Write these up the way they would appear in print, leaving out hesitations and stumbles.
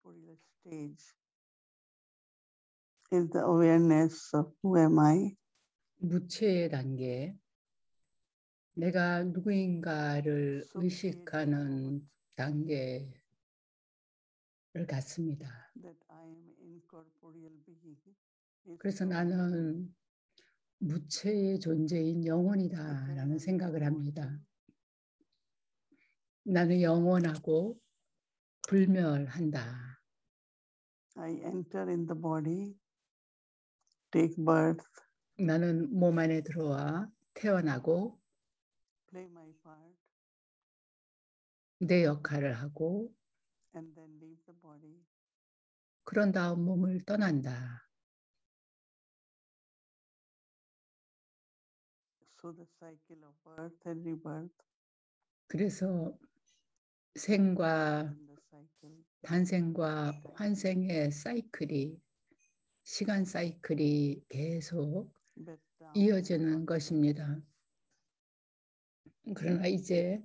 incorporeal stage is the awareness of who am I. 무체의 단계, 내가 누구인가를 의식하는 단계를 갖습니다. That I am incorporeal being. 그래서 나는 무체의 존재인 영혼이다라는 생각을 합니다. 나는 영원하고 불멸한다. I enter in the body, take birth, 나는 몸 안에 들어와 태어나고 play my part, 내 역할을 하고 and then leave the body. 그런 다음 몸을 떠난다. So the cycle of birth and rebirth. 그래서 생과 In the cycle. 탄생과 환생의 사이클이 시간 사이클이 계속 이어지는 것입니다. 그러나 이제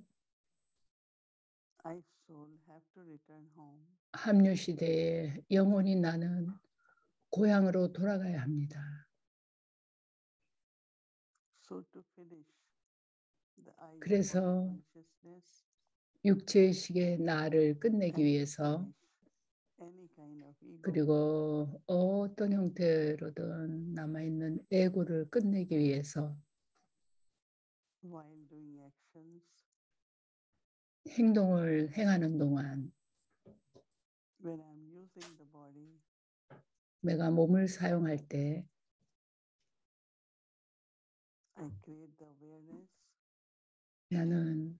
I soul have to return home. 합류 시대에 영혼이 나는 고향으로 돌아가야 합니다. So to finish the I 그래서 consciousness 육체의식의 나를 끝내기 and 위해서 any kind of ego 그리고 어떤 형태로든 남아있는 에고를 끝내기 위해서 while doing actions, 행동을 행하는 동안 when I'm using the body, 내가 몸을 사용할 때 I create the awareness 나는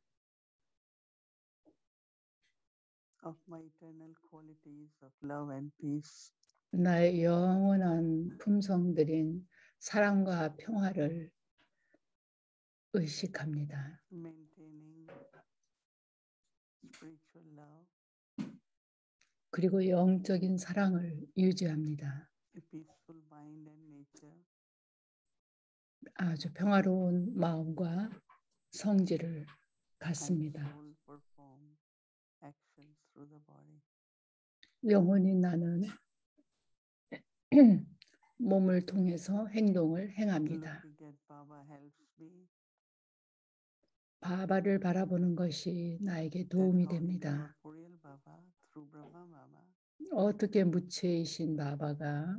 of my eternal qualities of love and peace. 나의 영원한 품성들인 사랑과 평화를 의식합니다. Maintaining spiritual love, 그리고 영적인 사랑을 유지합니다. a peaceful mind and nature, 아주 평화로운 마음과 성질을 and 갖습니다. soul perform actions through the body. 영혼이 나는 몸을 통해서 행동을 행합니다. Looking at Baba helps me 바바를 바라보는 것이 나에게 that 도움이 how 됩니다. incorporeal Baba through Brahma Baba 어떻게 무체이신 바바가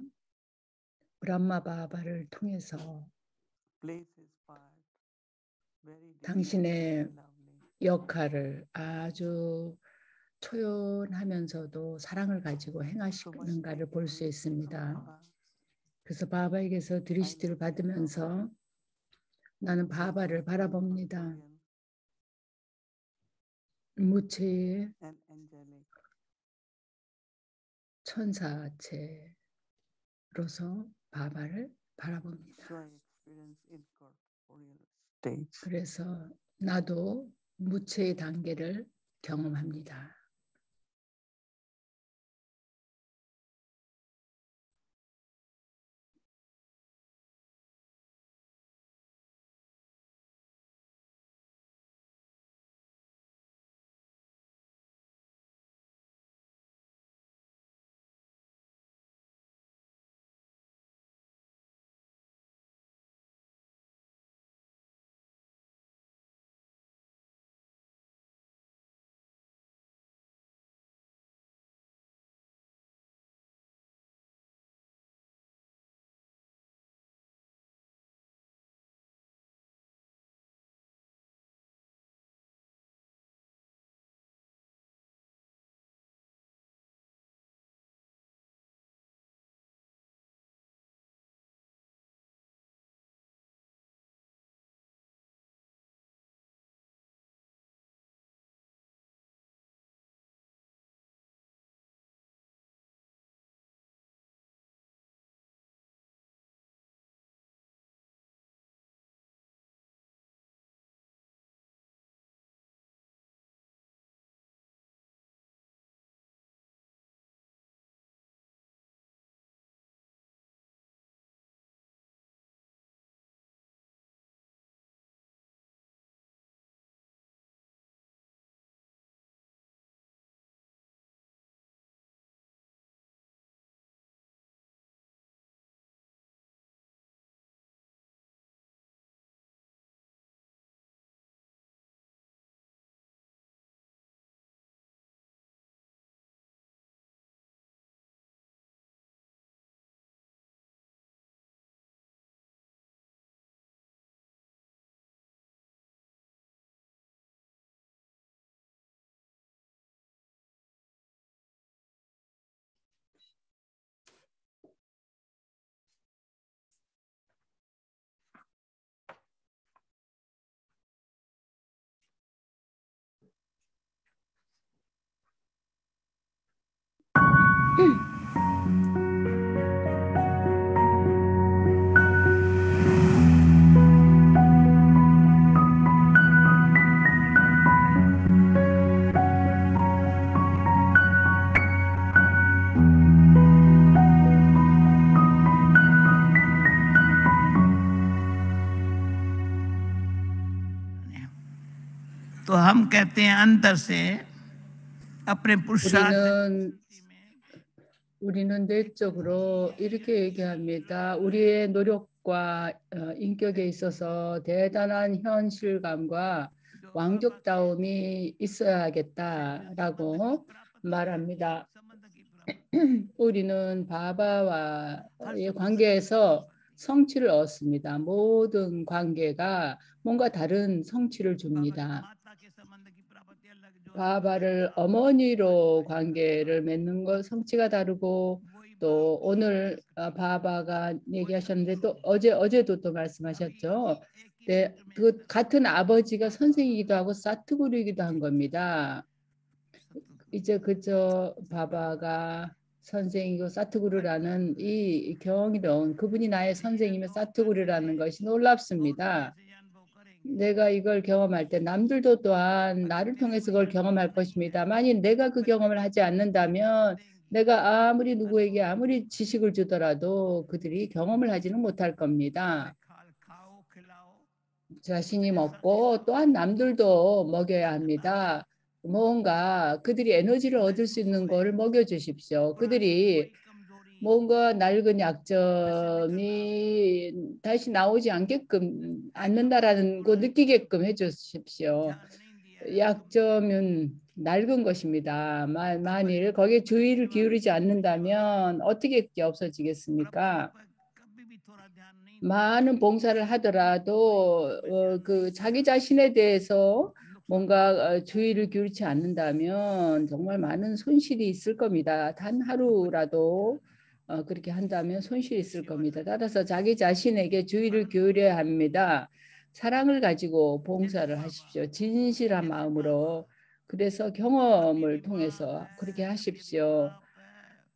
브람마 바바를 통해서 plays his part very 당신의 delicately, lovely. 역할을 아주 초연하면서도 사랑을 가지고 행하시는가를 볼 수 있습니다. 그래서 바바에게서 드리시드를 받으면서 나는 바바를 바라봅니다. 무체의 And angelic. 천사체로서 바바를 바라봅니다. So I experience incorporeal stage. 그래서 나도 무체의 단계를 경험합니다. तो हम कहते हैं अंदर से अपने पुरुषार्थ 우리는 내적으로 이렇게 얘기합니다. 우리의 노력과 인격에 있어서 대단한 현실감과 왕족다움이 있어야겠다라고 말합니다. 우리는 바바와의 관계에서 성취를 얻습니다. 모든 관계가 뭔가 다른 성취를 줍니다. 바바를 어머니로 관계를 맺는 것 성취가 다르고, 또 오늘 바바가 얘기하셨는데 또 어제도 또 말씀하셨죠. 네, 그 같은 아버지가 선생이기도 하고 사트구루이기도 한 겁니다. 이제 그저 바바가 선생이고 사트구루라는 이 경이로운, 그분이 나의 선생이며 사트구루라는 것이 놀랍습니다. 내가 이걸 경험할 때 남들도 또한 나를 통해서 그걸 경험할 것입니다. 만일 내가 그 경험을 하지 않는다면 내가 아무리 누구에게 아무리 지식을 주더라도 그들이 경험을 하지는 못할 겁니다. 자신이 먹고 또한 남들도 먹여야 합니다. 뭔가 그들이 에너지를 얻을 수 있는 것을 먹여주십시오. 그들이 뭔가 낡은 약점이 다시 나오지 않는다라는 거 느끼게끔 해주십시오. 약점은 낡은 것입니다. 만일 거기에 주의를 기울이지 않는다면 어떻게 그게 없어지겠습니까? 많은 봉사를 하더라도 그 자기 자신에 대해서 뭔가 주의를 기울이지 않는다면 정말 많은 손실이 있을 겁니다. 단 하루라도 그렇게 한다면 손실이 있을 겁니다. 따라서 자기 자신에게 주의를 기울여야 합니다. 사랑을 가지고 봉사를 하십시오. 진실한 마음으로. 그래서 경험을 통해서 그렇게 하십시오.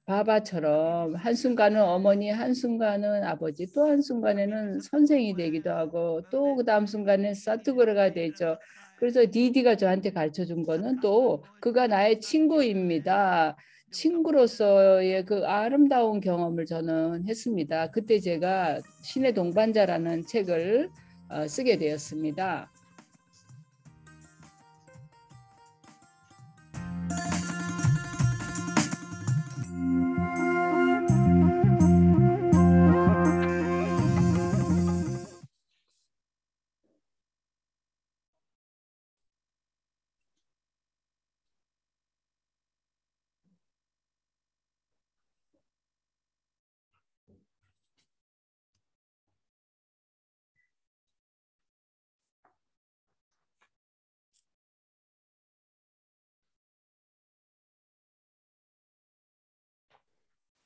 바바처럼 한순간은 어머니, 한순간은 아버지, 또 한순간에는 선생이 되기도 하고, 또 그 다음 순간에 사투구르가 되죠. 그래서 디디가 저한테 가르쳐 준 거는 또 그가 나의 친구입니다. 친구로서의 그 아름다운 경험을 저는 했습니다. 그때 제가 신의 동반자라는 책을 쓰게 되었습니다.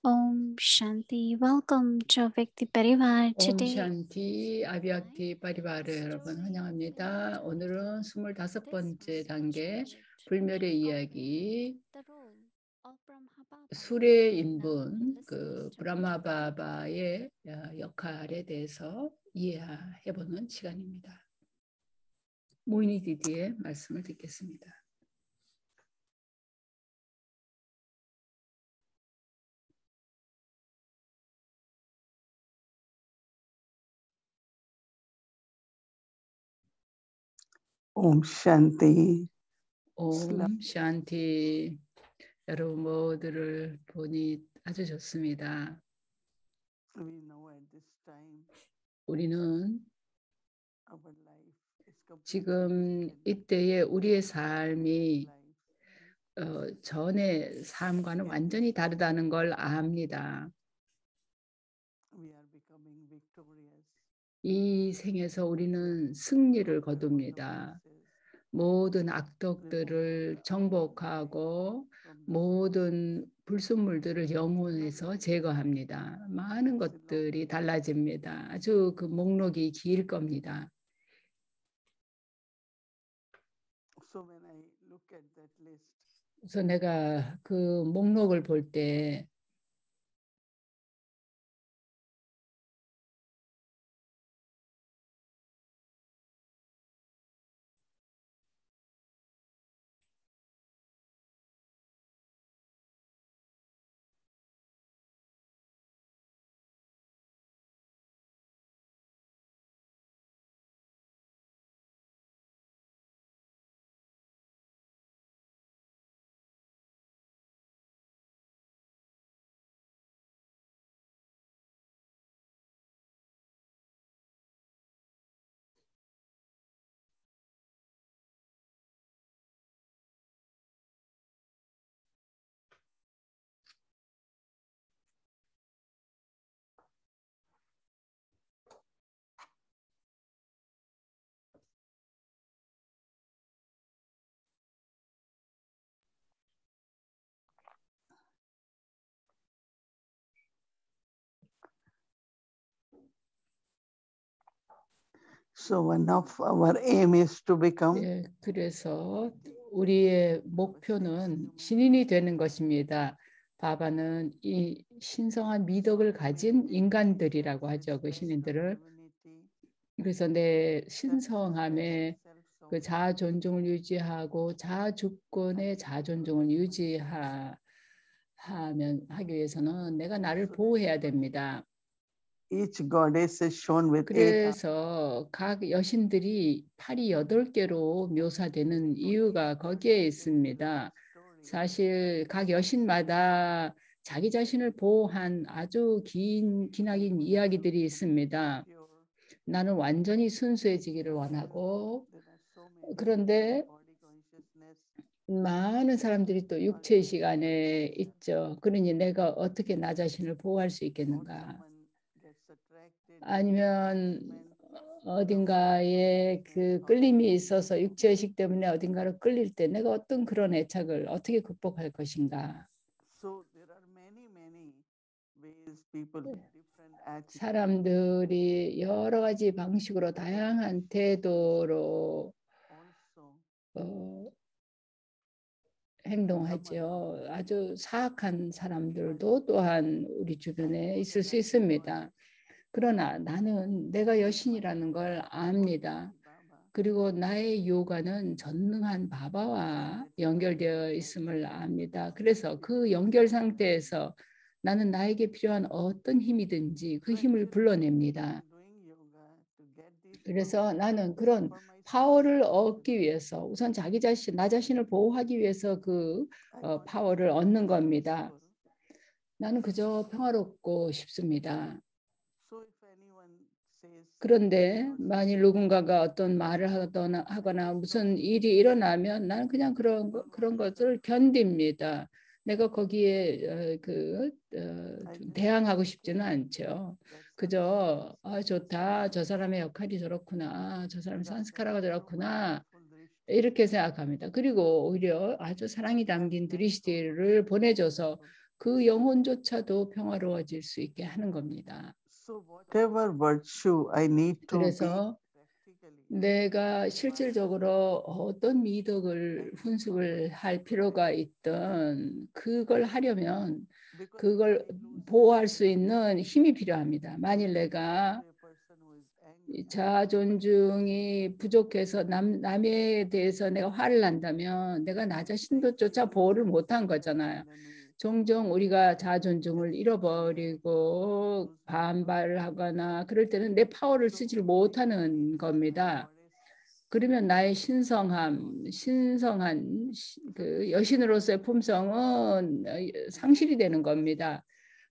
Om Shanti. Welcome to Vyakti Parivar. 옴 Today, 샨티 아비약티 파리바르 여러분 환영합니다. 오늘은 25번째 단계 불멸의 이야기 수레 인분 그 브라마바바의 역할에 대해서 이해해보는 시간입니다. 모이니 디디의 말씀을 듣겠습니다. Om Shanti. 옴 샨티 여러분 모두를 보니 아주 좋습니다. We know at this time 우리는 our life is completely 지금 different 이때의 우리의 삶이 life. 전의 삶과는 완전히 다르다는 걸 압니다. We are becoming victorious. 이 생에서 우리는 승리를 거둡니다. 모든 악덕들을 정복하고 모든 불순물들을 영혼에서 제거합니다. 많은 것들이 달라집니다. 아주 그 목록이 길 겁니다. So when I look at that list, 그래서 내가 그 목록을 볼 때 So one of our aim is to become 예, 그래서 우리의 목표는 신인이 되는 것입니다. 바바는 이 신성한 미덕을 가진 인간들이라고 하죠. 그 신인들을. 그래서 내 신성함에 그 자아 존중을 유지하고 자아 주권의 자아 존중을 하기 위해서는 내가 나를 보호해야 됩니다. each goddess is shown with 8 그래서 각 여신들이 팔이 8개로 묘사되는 이유가 거기에 있습니다. 사실 각 여신마다 자기 자신을 보호한 아주 기나긴 이야기들이 있습니다. 나는 완전히 순수해지기를 원하고, 그런데 많은 사람들이 또 육체의 시간에 있죠. 그러니 내가 어떻게 나 자신을 보호할 수 있겠는가? 아니면 어딘가에 그 끌림이 있어서 육체의식 때문에 어딘가로 끌릴 때 내가 어떤 그런 애착을 어떻게 극복할 것인가? So there are many ways people with different attitudes. 사람들이 여러 가지 방식으로 다양한 태도로 Also, 행동하죠. 아주 사악한 사람들도 또한 우리 주변에 있을 수 있습니다. 그러나 나는 내가 여신이라는 걸 압니다. 그리고 나의 요가는 전능한 바바와 연결되어 있음을 압니다. 그래서 그 연결 상태에서 나는 나에게 필요한 어떤 힘이든지 그 힘을 불러냅니다. 그래서 나는 그런 파워를 얻기 위해서 우선 나 자신을 보호하기 위해서 그 파워를 얻는 겁니다. 나는 그저 평화롭고 싶습니다. 그런데 만일 누군가가 어떤 말을 하거나 무슨 일이 일어나면 나는 그냥 그런 것을 견딥니다. 내가 거기에 좀 대항하고 싶지는 않죠. 그저 좋다. 저 사람의 역할이 저렇구나. 저 사람 산스카라가 저렇구나. 이렇게 생각합니다. 그리고 오히려 아주 사랑이 담긴 드리시티를 보내줘서 그 영혼조차도 평화로워질 수 있게 하는 겁니다. So whatever virtue I need to be 그래서 내가 실질적으로 어떤 미덕을 훈습을 할 필요가 있든 그걸 하려면 그걸 보호할 수 있는 힘이 필요합니다. 만일 내가 자아 존중이 부족해서 남에 대해서 내가 화를 난다면 내가 나 자신도조차 보호를 못한 거잖아요. 종종 우리가 자아 존중을 잃어버리고 반발을 하거나 그럴 때는 내 파워를 쓰지 못하는 겁니다. 그러면 나의 신성한 그 여신으로서의 품성은 상실이 되는 겁니다.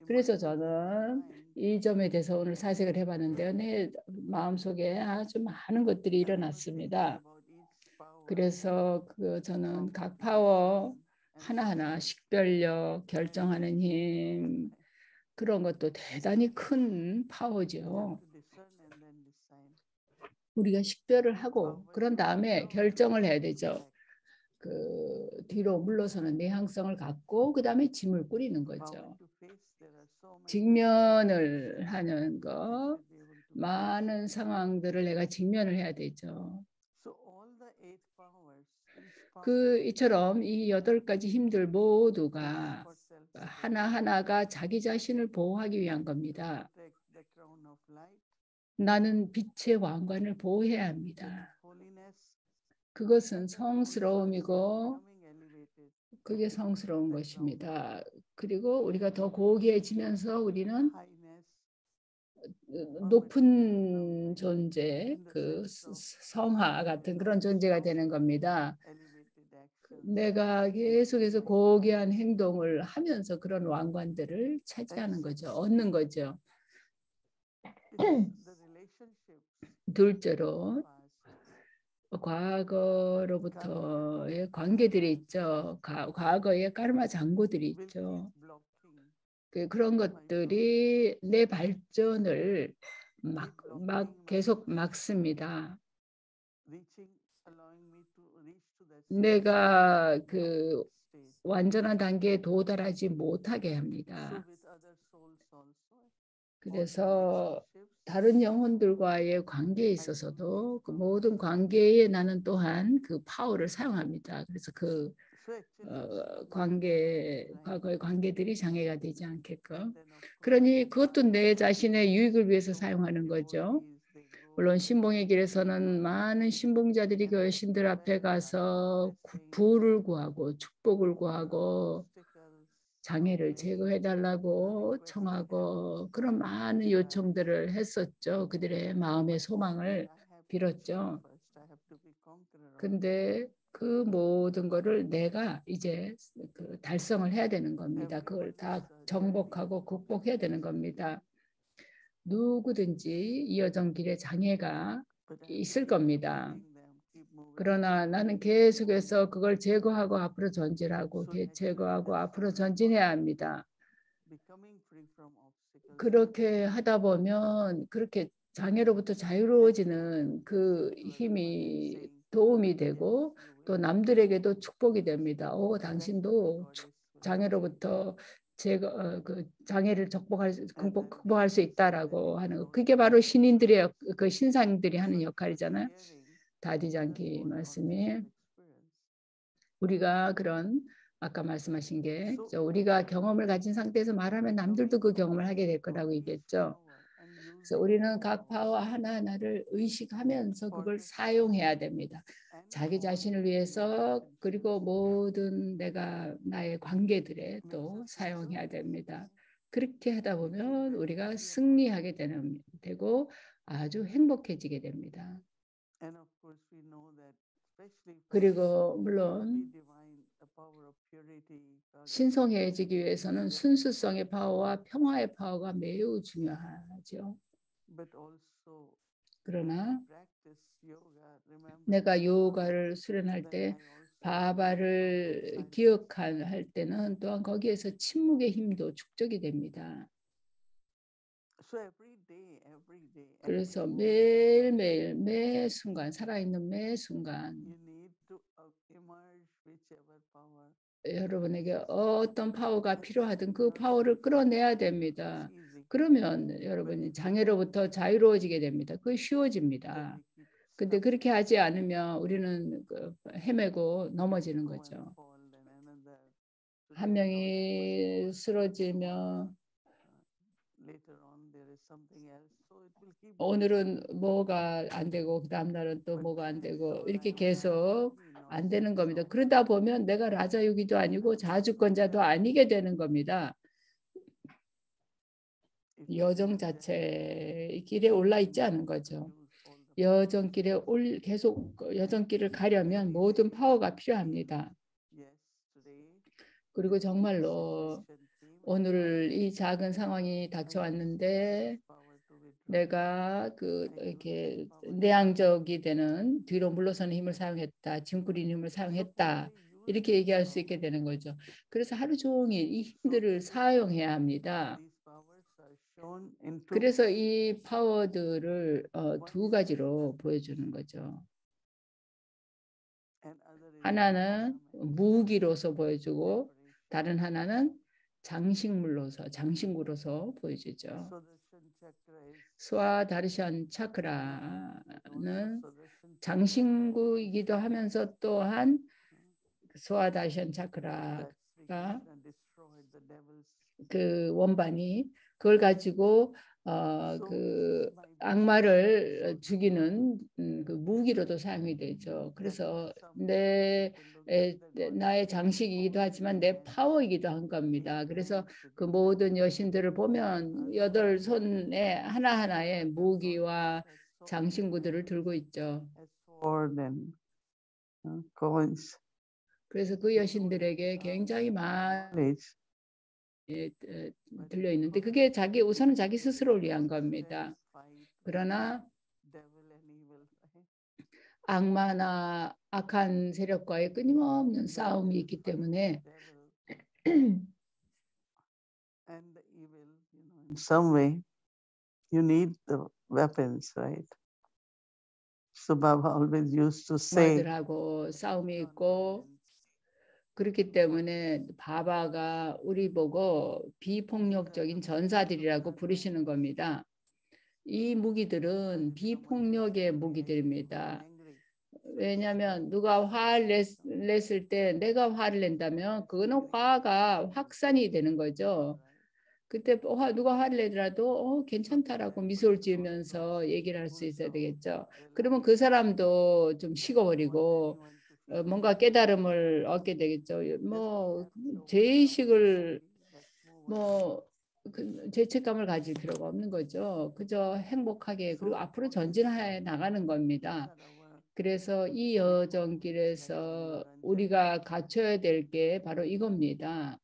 그래서 저는 이 점에 대해서 오늘 사색을 해봤는데요. 내 마음속에 아주 많은 것들이 일어났습니다. 그래서 저는 각 파워 하나하나 식별력, 결정하는 힘 그런 것도 대단히 큰 파워죠. 우리가 식별을 하고 그런 다음에 결정을 해야 되죠. 그 뒤로 물러서는 내향성을 갖고 그 다음에 짐을 꾸리는 거죠. 직면을 하는 거, 많은 상황들을 내가 직면을 해야 되죠. 이처럼 이 8가지 힘들 모두가 하나하나가 자기 자신을 보호하기 위한 겁니다. 나는 빛의 왕관을 보호해야 합니다. 그것은 성스러움이고 그게 성스러운 것입니다. 그리고 우리가 더 고귀해지면서 우리는 높은 존재, 그 성하 같은 그런 존재가 되는 겁니다. 내가 계속해서 고귀한 행동을 하면서 그런 왕관들을 차지하는 거죠. 얻는 거죠. 둘째로 과거로부터의 관계들이 있죠. 과거의 까르마 잔고들이 있죠. 그런 것들이 내 발전을 계속 막습니다. 내가 그 완전한 단계에 도달하지 못하게 합니다. 그래서 다른 영혼들과의 관계에 있어서도 그 모든 관계에 나는 또한 그 파워를 사용합니다. 그래서 그 과거의 관계들이 장애가 되지 않게끔. 그러니 그것도 내 자신의 유익을 위해서 사용하는 거죠. 물론 신봉의 길에서는 많은 신봉자들이 그 여신들 앞에 가서 부를 구하고 축복을 구하고 장애를 제거해달라고 청하고 그런 많은 요청들을 했었죠. 그들의 마음의 소망을 빌었죠. 근데 그 모든 거를 내가 이제 그 달성을 해야 되는 겁니다. 그걸 다 정복하고 극복해야 되는 겁니다. 누구든지 이 여정 길에 장애가 있을 겁니다. 그러나 나는 계속해서 그걸 제거하고 앞으로 전진하고 제거하고 앞으로 전진해야 합니다. 그렇게 하다 보면 그렇게 장애로부터 자유로워지는 그 힘이 도움이 되고 또 남들에게도 축복이 됩니다. 당신도 장애로부터 그 장애를 극복할 수 있다라고 하는 거. 그게 바로 신인들의 그 신상들이 하는 역할이잖아요. 다디장기 말씀이 우리가 그런 아까 말씀하신 게 우리가 경험을 가진 상태에서 말하면 남들도 그 경험을 하게 될 거라고 얘기했죠. 그래서 우리는 각 파워 하나하나를 의식하면서 그걸 사용해야 됩니다. 자기 자신을 위해서 그리고 모든 나의 관계들에 또 사용해야 됩니다. 그렇게 하다 보면 우리가 승리하게 되고 아주 행복해지게 됩니다. 그리고 물론 신성해지기 위해서는 순수성의 파워와 평화의 파워가 매우 중요하죠. 그러나 내가 요가를 수련할 때 바바를 기억할 때는 또한 거기에서 침묵의 힘도 축적이 됩니다. 그래서 매일매일 매 순간 살아있는 매 순간 여러분에게 어떤 파워가 필요하든 그 파워를 끌어내야 됩니다. 그러면 여러분이 장애로부터 자유로워지게 됩니다. 그게 쉬워집니다. 근데 그렇게 하지 않으면 우리는 헤매고 넘어지는 거죠. 한 명이 쓰러지면 오늘은 뭐가 안 되고 그 다음 날은 또 뭐가 안 되고 이렇게 계속 안 되는 겁니다. 그러다 보면 내가 라자유기도 아니고 자주권자도 아니게 되는 겁니다. 여정 자체의 길에 올라 있지 않은 거죠. 여정길에 계속 여정길을 가려면 모든 파워가 필요합니다. 그리고 정말로 오늘 이 작은 상황이 닥쳐왔는데 내가 이렇게 내향적이 되는 뒤로 물러서는 힘을 사용했다, 짐꾸리는 힘을 사용했다 이렇게 얘기할 수 있게 되는 거죠. 그래서 하루 종일 이 힘들을 사용해야 합니다. 그래서 이 파워들을 두 가지로 보여주는 거죠. 하나는 무기로서 보여주고 다른 하나는 장신구로서 보여주죠. 스와다르샨 차크라는 장신구이기도 하면서 또한 스와다르샨 차크라가 그 원반이 그걸 가지고 그 악마를 죽이는 그 무기로도 사용이 되죠. 그래서 나의 장식이기도 하지만 내 파워이기도 한 겁니다. 그래서 그 모든 여신들을 보면 8손에 하나하나의 무기와 장신구들을 들고 있죠. 그래서 그 여신들에게 굉장히 많은 들려 있는데 그게 우선은 자기 스스로를 위한 겁니다. 그러나 악마나 악한 세력과의 끊임없는 싸움이 있기 때문에 In some way, you need the weapons, right? So Baba always used to say, 악마들하고 싸움이 있고 그렇기 때문에 바바가 우리 보고 비폭력적인 전사들이라고 부르시는 겁니다. 이 무기들은 비폭력의 무기들입니다. 왜냐하면 누가 화를 냈을 때 내가 화를 낸다면 그거는 화가 확산이 되는 거죠. 그때 누가 화를 내더라도 괜찮다라고 미소를 지으면서 얘기를 할 수 있어야 되겠죠. 그러면 그 사람도 좀 식어버리고 뭔가 깨달음을 얻게 되겠죠. 뭐 죄의식을 죄책감을 가질 필요가 없는 거죠. 그저 행복하게 그리고 앞으로 전진해 나가는 겁니다. 그래서 이 여정길에서 우리가 갖춰야 될 게 바로 이겁니다.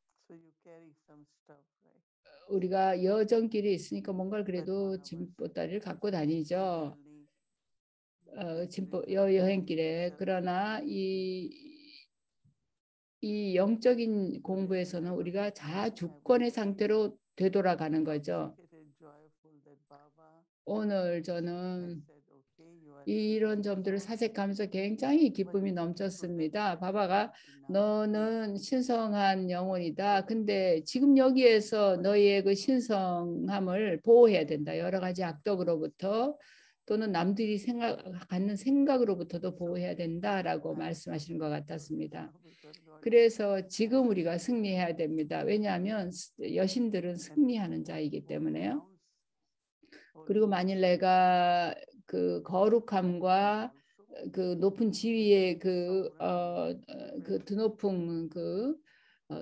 우리가 여정길이 있으니까 뭔가를 그래도 짐보따리를 갖고 다니죠. 여행길에. 그러나 이 영적인 공부에서는 우리가 자주권의 상태로 되돌아가는 거죠. 오늘 저는 이런 점들을 사색하면서 굉장히 기쁨이 넘쳤습니다. 바바가 너는 신성한 영혼이다. 근데 지금 여기에서 너희의 그 신성함을 보호해야 된다. 여러 가지 악덕으로부터 또는 남들이 갖는 생각으로부터도 보호해야 된다라고 말씀하시는 것 같았습니다. 그래서 지금 우리가 승리해야 됩니다. 왜냐하면 여신들은 승리하는 자이기 때문에요. 그리고 만일 내가 그 거룩함과 그 높은 지위의 그 드높은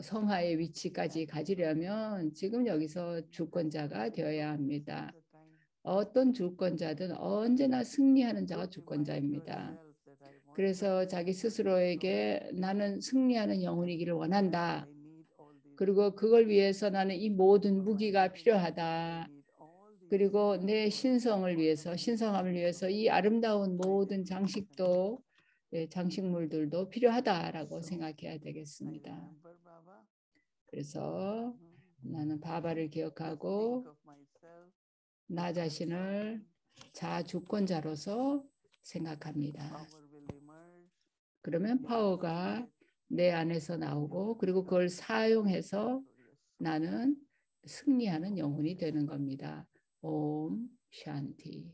성하의 위치까지 가지려면 지금 여기서 주권자가 되어야 합니다. 어떤 주권자든 언제나 승리하는 자가 주권자입니다. 그래서 자기 스스로에게 나는 승리하는 영혼이기를 원한다. 그리고 그걸 위해서 나는 이 모든 무기가 필요하다. 그리고 내 신성을 위해서, 신성함을 위해서 이 아름다운 모든 장식도, 장식물들도 필요하다라고 생각해야 되겠습니다. 그래서 나는 바바를 기억하고 나 자신을 자주권자로서 생각합니다. 그러면 파워가 내 안에서 나오고 그리고 그걸 사용해서 나는 승리하는 영혼이 되는 겁니다. 옴 샨티.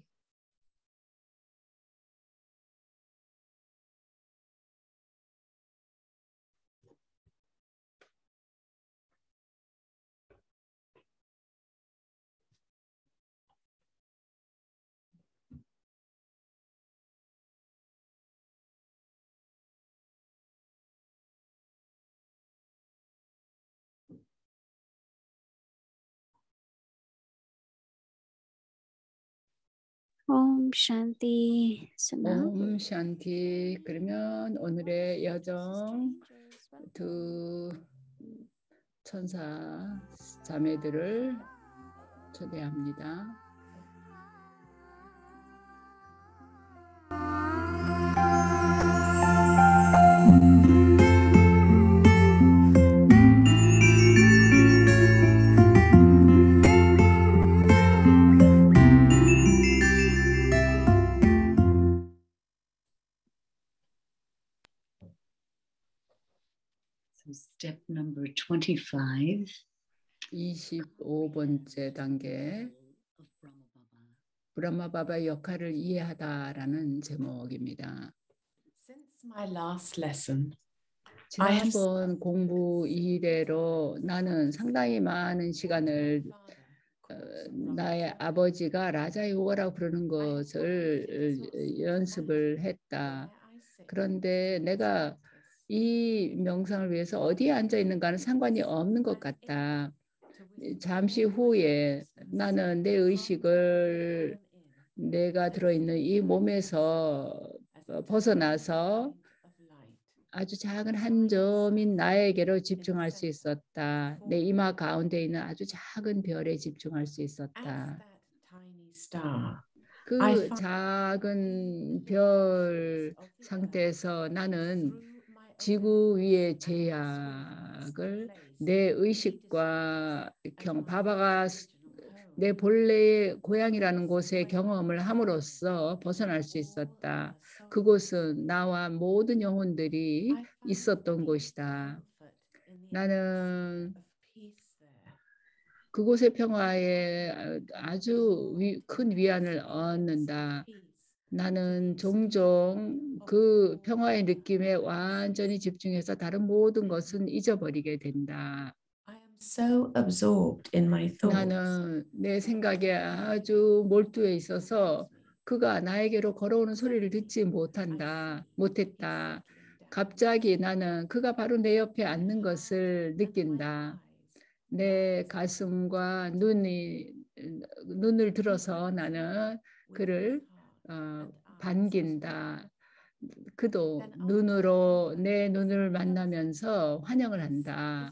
Om Shanti. So now, 옴 샨티. 그러면 오늘의 여정 두 천사 자매들을 초대합니다. So step number 25. 25번째 단계 of Brahma Baba. 브라마바바의 역할을 이해하다라는 제목입니다. Since my last lesson, 지난번 공부 이래로 나는 상당히 많은 시간을 나의 아버지가 라자 요가라고 부르는 것을 연습을 했다. 그런데 내가 이 명상을 위해서 어디에 앉아 있는가는 상관이 없는 것 같다. 잠시 후에 나는 내 의식을 내가 들어있는 이 몸에서 벗어나서 아주 작은 한 점인 나에게로 집중할 수 있었다. 내 이마 가운데 있는 아주 작은 별에 집중할 수 있었다. 그 작은 별 상태에서 나는 지구 위의 제약을 내 의식과 바바가 내 본래의 고향이라는 곳에 경험을 함으로써 벗어날 수 있었다. 그곳은 나와 모든 영혼들이 있었던 곳이다. 나는 그곳의 평화에 아주 큰 위안을 얻는다. 나는 종종 그 평화의 느낌에 완전히 집중해서 다른 모든 것은 잊어버리게 된다. I am so absorbed in my thoughts. 나는 내 생각에 아주 몰두해 있어서 그가 나에게로 걸어오는 소리를 듣지 못했다. 갑자기 나는 그가 바로 내 옆에 앉는 것을 느낀다. 내 가슴과 눈을 들어서 나는 그를 반긴다. 그도 눈으로 내 눈을 만나면서 환영을 한다.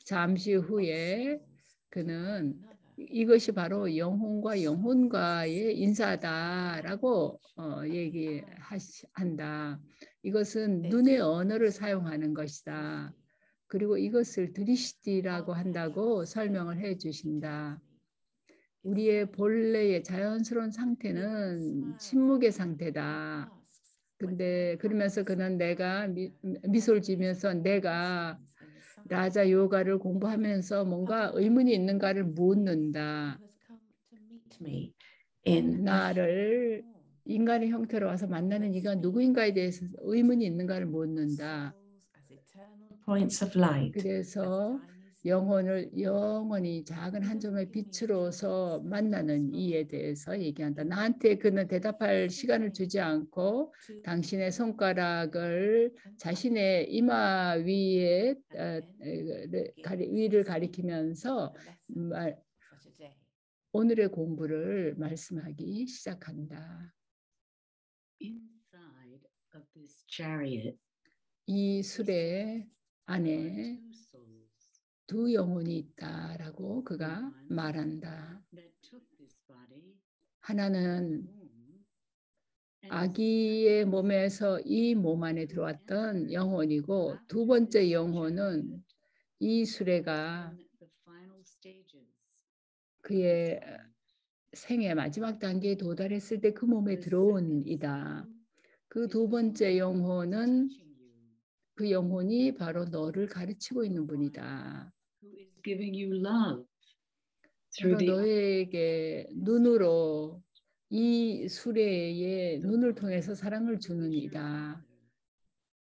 잠시 후에 그는 이것이 바로 영혼과 영혼과의 인사다라고 얘기한다. 이것은 눈의 언어를 사용하는 것이다. 그리고 이것을 드리시티라고 한다고 설명을 해 주신다. 우리의 본래의 자연스러운 상태는 침묵의 상태다. 근데 그러면서 그는 내가 미소를 지면서 내가 라자 요가를 공부하면서 뭔가 의문이 있는가를 묻는다. 나를 인간의 형태로 와서 만나는 이가 누구인가에 대해서 의문이 있는가를 묻는다. 그래서 영혼을 영원히 작은 한 점의 빛으로서 만나는 이에 대해서 얘기한다. 나한테 그는 대답할 시간을 주지 않고 당신의 손가락을 자신의 이마 위에 위를 가리키면서 오늘의 공부를 말씀하기 시작한다. Inside of this chariot, 이 수레 안에 두 영혼이 있다라고 그가 말한다. 하나는 아기의 몸에서 이 몸 안에 들어왔던 영혼이고 두 번째 영혼은 이 수레가 그의 생의 마지막 단계에 도달했을 때 그 몸에 들어온 이다. 그 두 번째 영혼은 그 영혼이 바로 너를 가르치고 있는 분이다. 바로 너에게 눈으로 이 수레의 눈을 통해서 사랑을 주는 이다.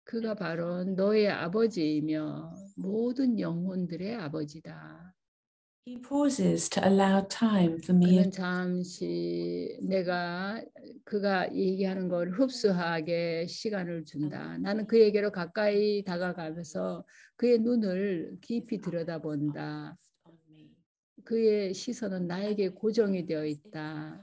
그가 바로 너의 아버지이며 모든 영혼들의 아버지다. he pauses to allow time for me. 그는 잠시 그가 얘기하는 걸 흡수하게 시간을 준다. 나는 그에게로 가까이 다가가면서 그의 눈을 깊이 들여다본다. 그의 시선은 나에게 고정이 되어 있다.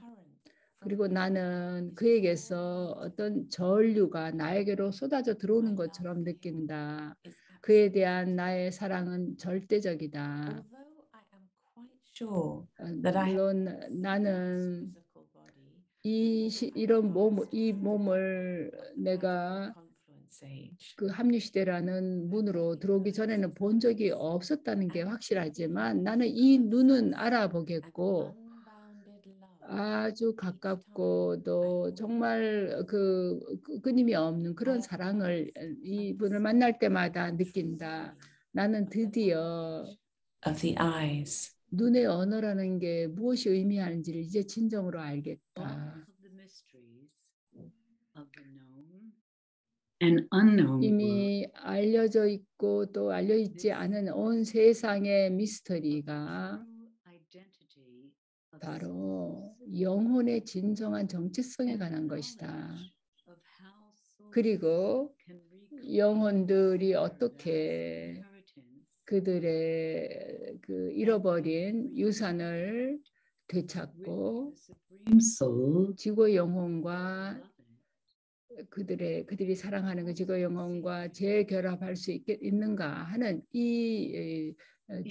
그리고 나는 그에게서 어떤 전류가 나에게로 쏟아져 들어오는 것처럼 느낀다. 그에 대한 나의 사랑은 절대적이다. 물론 나는 이 몸을 내가 그 합류 시대라는 문으로 들어오기 전에는 본 적이 없었다는 게 확실하지만 나는 이 눈은 알아보겠고 아주 가깝고 또 정말 끊임이 없는 그런 사랑을 이분을 만날 때마다 느낀다. 나는 드디어 of the eyes. 눈의 언어라는 게 무엇이 의미하는지를 이제 진정으로 알겠다. 이미 알려져 있고 또 알려있지 않은 온 세상의 미스터리가 바로 영혼의 진정한 정체성에 관한 것이다. 그리고 영혼들이 어떻게 그들의 그 잃어버린 유산을 되찾고 지구 영혼과 그들이 사랑하는 그 지구 영혼과 재결합할 수 있는가 하는 이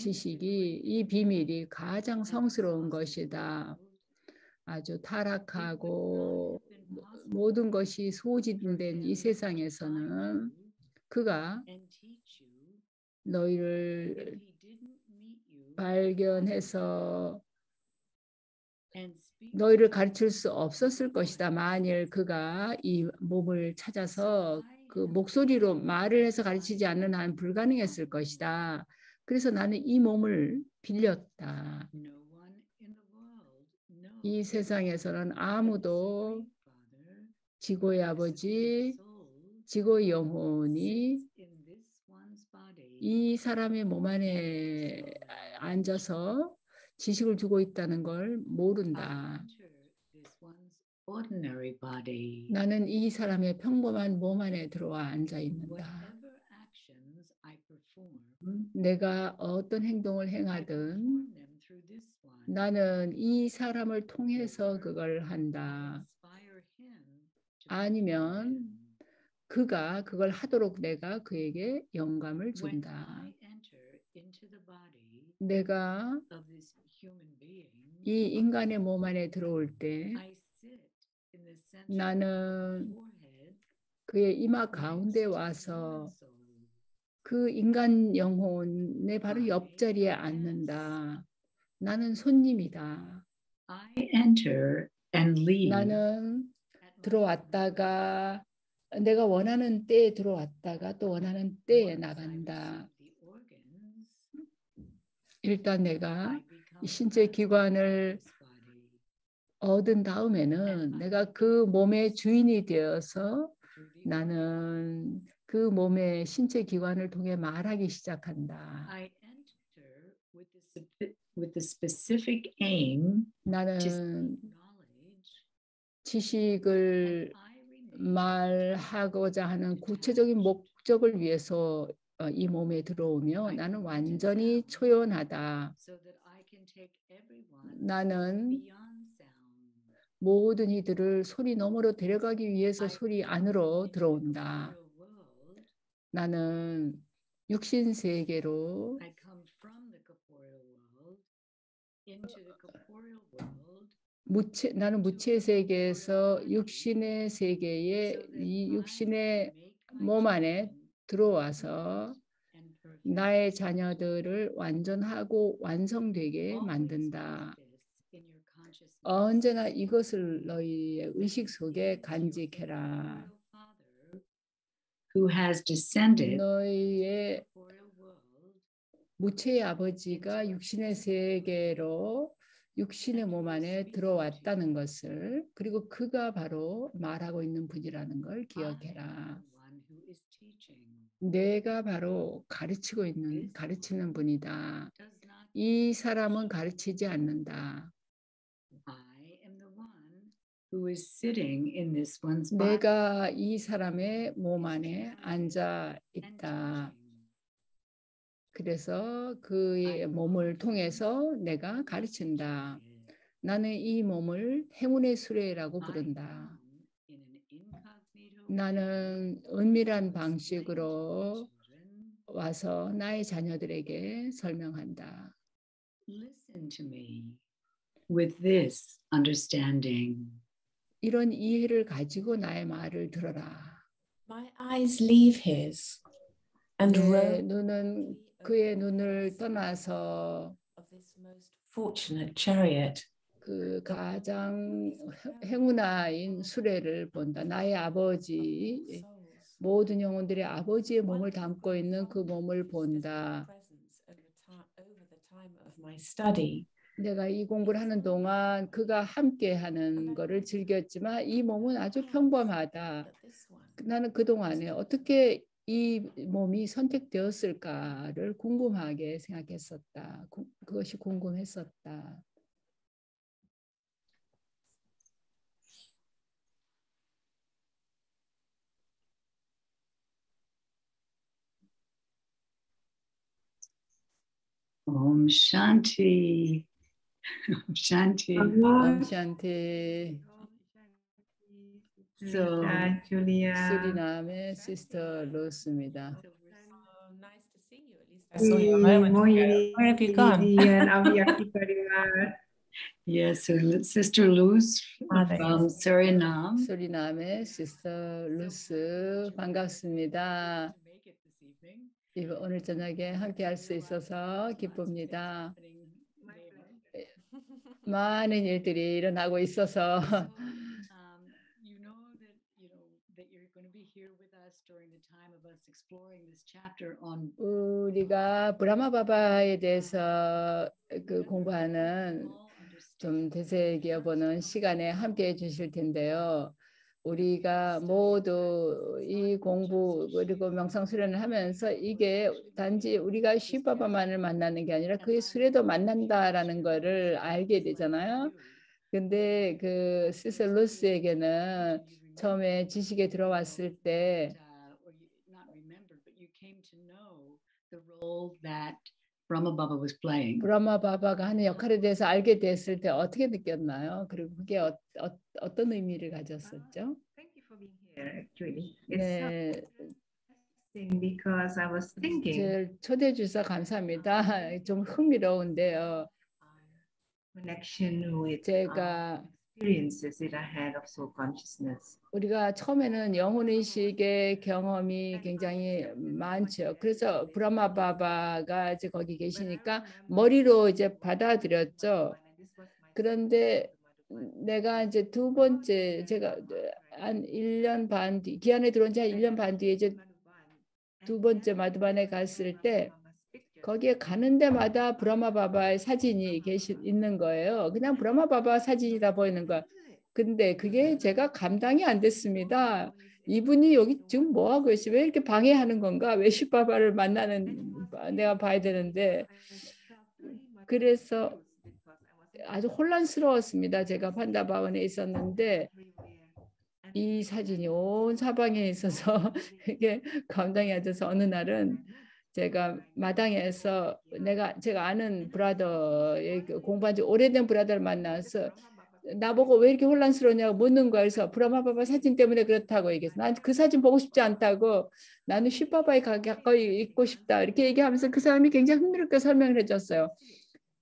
지식이, 이 비밀이 가장 성스러운 것이다. 아주 타락하고 모든 것이 소진된 이 세상에서는 그가 너희를 발견해서 너희를 가르칠 수 없었을 것이다. 만일 그가 이 몸을 찾아서 그 목소리로 말을 해서 가르치지 않는 한 불가능했을 것이다. 그래서 나는 이 몸을 빌렸다. 이 세상에서는 아무도 지고의 아버지, 지고의 영혼이 이 사람의 몸 안에 앉아서 지식을 주고 있다는 걸 모른다. 나는 이 사람의 평범한 몸 안에 들어와 앉아 있는다. 내가 어떤 행동을 행하든 나는 이 사람을 통해서 그걸 한다. 아니면 그가 그걸 하도록 내가 그에게 영감을 준다. 내가 이 인간의 몸 안에 들어올 때 나는 그의 이마 가운데 와서 그 인간 영혼의 바로 옆자리에 앉는다. 나는 손님이다. 나는 들어왔다가 내가 원하는 때에 들어왔다가 또 원하는 때에 나간다. 일단 내가 이 신체 기관을 얻은 다음에는 내가 그 몸의 주인이 되어서 나는 그 몸의 신체 기관을 통해 말하기 시작한다. 나는 지식을 말하고자 하는 구체적인 목적을 위해서 이 몸에 들어오며 나는 완전히 초연하다. 나는 모든 이들을 소리 너머로 데려가기 위해서 소리 안으로 들어온다. 나는 육신 세계로 나는 무체 세계에서 육신의 세계에 이 육신의 몸 안에 들어와서 나의 자녀들을 완전하고 완성되게 만든다. 언제나 이것을 너희의 의식 속에 간직해라. 너희의 무체의 아버지가 육신의 세계로 육신의 몸 안에 들어왔다는 것을, 그리고 그가 바로 말하고 있는 분이라는 걸 기억해라. 내가 바로 가르치는 분이다. 이 사람은 가르치지 않는다. 내가 이 사람의 몸 안에 앉아 있다. 그래서 그의 몸을 통해서 내가 가르친다. 나는 이 몸을 행운의 수레라고 부른다. 나는 은밀한 방식으로 와서 나의 자녀들에게 설명한다. Listen to me with this understanding. 이런 이해를 가지고 나의 말을 들어라. My eyes leave his and 내 roam 눈은 그의 눈을 떠나서 of this most fortunate chariot. 그 가장 행운아인 수레를 본다. 나의 아버지, 모든 영혼들의 아버지의 몸을 담고 있는 그 몸을 본다. 내가 이 공부를 하는 동안 그가 함께하는 것을 즐겼지만 이 몸은 아주 평범하다. 나는 그동안에 어떻게 이 몸이 선택되었을까를 궁금하게 생각했었다. 그것이 궁금했었다. Om Shanti. Om Shanti. Om Shanti. So, Julia. 수리남의 Sister Rose입니다. Nice to see you. At least I saw you a moment ago. Where have you gone? yes, so Sister Luz from Suriname. 수리남의 Sister Luz 반갑습니다. 오늘 저녁에 함께할 수 있어서 기쁩니다. 많은 일들이 일어나고 있어서 during the time of us exploring this chapter on 우리가 브라마바바에 대해서 그 공부하는 좀 되새겨보는 시간에 함께 해주실 텐데요. 우리가 모두 이 공부 그리고 명상 수련을 하면서 이게 단지 우리가 시바바만을 만나는 게 아니라 그의 수레도 만난다라는 거를 알게 되잖아요. 근데 그 시스터 루스에게는 처음에 지식에 들어왔을 때 Brahma was playing. 브라마바바가 하는 역할에 대해서 알게 됐을 때 어떻게 느꼈나요? 그리고 그게 어떤 의미를 가졌었죠? Thank you for being here. Actually, it's 네, interesting because I was thinking 저를 초대해 주셔서 감사합니다. 좀 흥미로운데요. connection with 제가 experiences that I had of soul consciousness. 우리가 처음에는 영혼의식의 경험이 굉장히 많죠. 그래서 브라마바바가 이제 거기 계시니까 머리로 이제 받아들였죠. 그런데 내가 이제 두 번째 제가 한 1년 반 뒤 기안에 들어온 지 한 1년 반 뒤에 이제 두 번째 마두반에 갔을 때 거기에 가는 데마다 브라마바바의 사진이 있는 거예요. 그냥 브라마바바 사진이다 보이는 거야. 근데 그게 제가 감당이 안 됐습니다. 이분이 여기 지금 뭐 하고 있어? 왜 이렇게 방해하는 건가? 왜 시바바를 만나는 내가 봐야 되는데 그래서 아주 혼란스러웠습니다. 제가 판다바원에 있었는데 이 사진이 온 사방에 있어서 이게 감당이 안 돼서 어느 날은 제가 마당에서 제가 아는 브라더의 공부한 지 오래된 브라더를 만나서 나보고 왜 이렇게 혼란스러우냐고 묻는 거야. 그래서 브라마바바 사진 때문에 그렇다고 얘기해서 난 그 사진 보고 싶지 않다고 나는 시바바에 가까이 있고 싶다 이렇게 얘기하면서 그 사람이 굉장히 흥미롭게 설명을 해줬어요.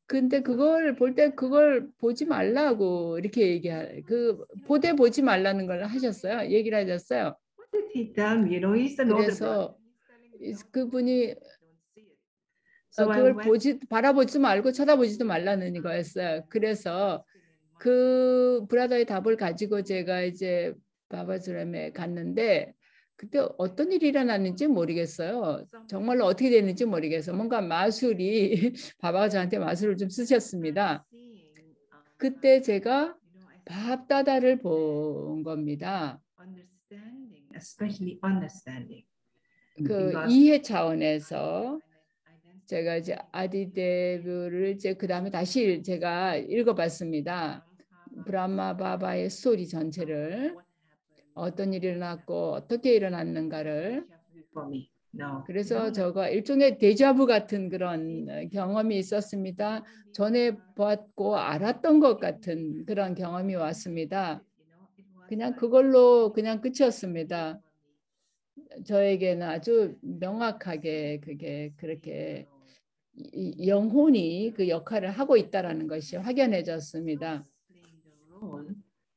근데 그걸 볼 때 그걸 보지 말라고 이렇게 보지 말라는 걸 하셨어요. 얘기를 하셨어요. What did he tell me? You know, he's an older brother. 그래서 그분이 So I 그걸 went 바라보지도 말고 쳐다보지도 말라는 거였어요. 그래서 그 브라더의 답을 가지고 제가 이제 바바즈람에 갔는데 그때 어떤 일이 일어났는지 모르겠어요. 정말로 어떻게 됐는지 모르겠어요. 뭔가 마술이 바바가 저한테 마술을 좀 쓰셨습니다. 그때 제가 밥다다를 본 겁니다. understanding, especially understanding. 그 이해 차원에서 제가 이제 아디데브를 이제 그 다음에 다시 제가 읽어봤습니다. 브라마바바의 스토리 전체를 어떤 일이 일어났고 어떻게 일어났는가를. 그래서 저가 일종의 데자부 같은 그런 경험이 있었습니다. 전에 봤고 알았던 것 같은 그런 경험이 왔습니다. 그냥 그걸로 그냥 끝이었습니다. 저에게는 아주 명확하게 그게 그렇게 영혼이 그 역할을 하고 있다라는 것이 확연해졌습니다.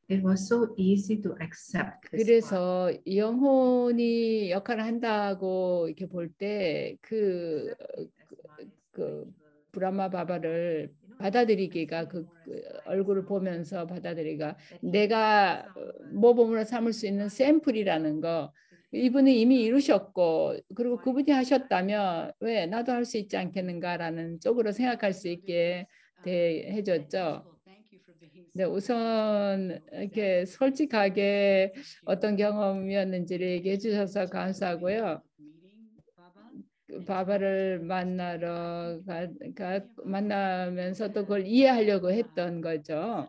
It was so easy to accept. 그래서 영혼이 역할을 한다고 이렇게 볼 때 그 브라마바바를 받아들이기가 그 얼굴을 보면서 받아들이기가 내가 모범으로 삼을 수 있는 샘플이라는 거. 이분은 이미 이루셨고 그리고 그분이 하셨다면 왜 나도 할 수 있지 않겠는가라는 쪽으로 생각할 수 있게 해줬죠. 네, 우선 이렇게 솔직하게 어떤 경험이었는지를 얘기해 주셔서 감사하고요. 바바를 만나면서 또 그걸 이해하려고 했던 거죠.